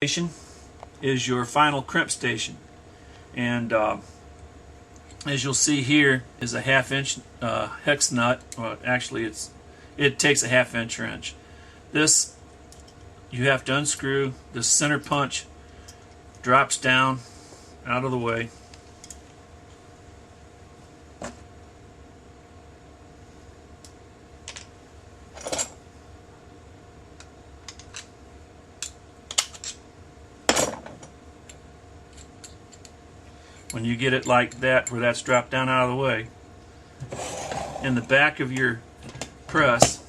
Station is your final crimp station, and as you'll see here is a 1/2 inch hex nut. Well, actually it takes a 1/2 inch wrench. This you have to unscrew. The center punch drops down out of the way. When you get it like that, where that's dropped down out of the way, in the back of your press,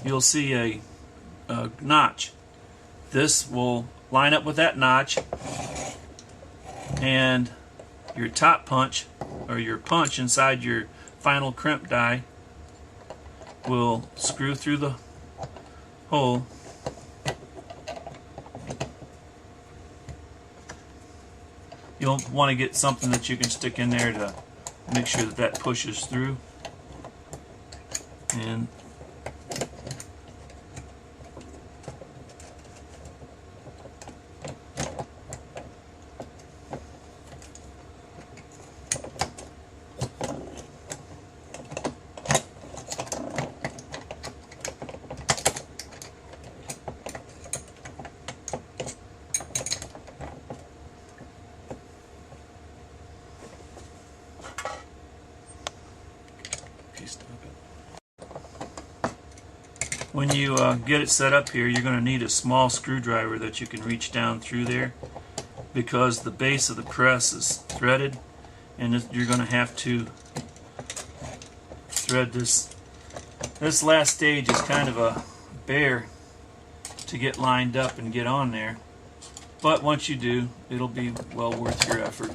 you'll see a notch. This will line up with that notch, and your top punch, or your punch inside your final crimp die, will screw through the hole. You'll want to get something that you can stick in there to make sure that that pushes through. And when you get it set up here, you're going to need a small screwdriver that you can reach down through there, because the base of the press is threaded, and you're going to have to thread this. This last stage is kind of a bear to get lined up and get on there, but once you do, it'll be well worth your effort.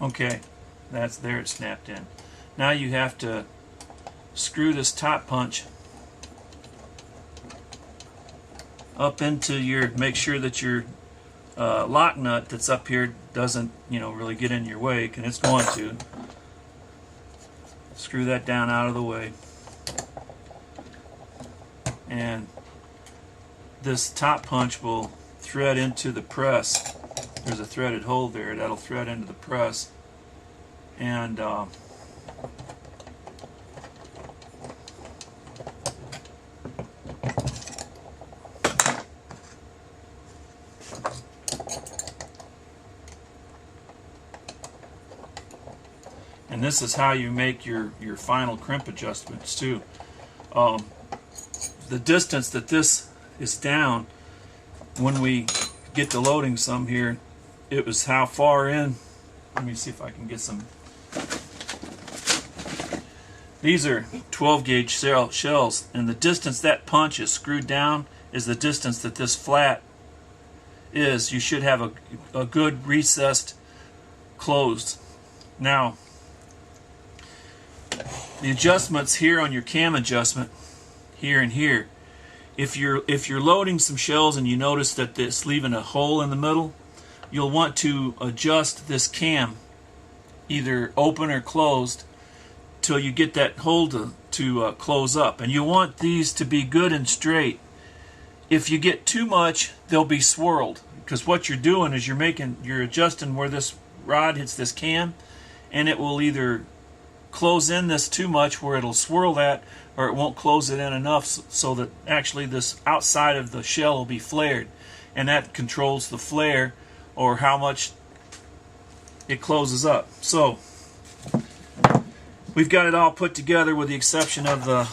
Okay, that's there, it snapped in. Now you have to screw this top punch up into your, make sure that your lock nut that's up here doesn't, really get in your way, and it's going to. Screw that down out of the way. And this top punch will thread into the press. There's a threaded hole there that'll thread into the press, and this is how you make your final crimp adjustments too. The distance that this is down, when we get to loading some here, it was how far in. Let me see if I can get some. These are 12 gauge shells, and the distance that punch is screwed down is the distance that this flat is. You should have a good recessed closed. Now, the adjustments here on your cam adjustment, here and here, if you're loading some shells and you notice that it's leaving a hole in the middle, you'll want to adjust this cam, either open or closed, till you get that hole to close up. And you want these to be good and straight. If you get too much, they'll be swirled, because what you're doing is you're adjusting where this rod hits this cam, and it will either close in this too much where it'll swirl that, or it won't close it in enough so that actually this outside of the shell will be flared, and that controls the flare or how much it closes up. So we've got it all put together with the exception of the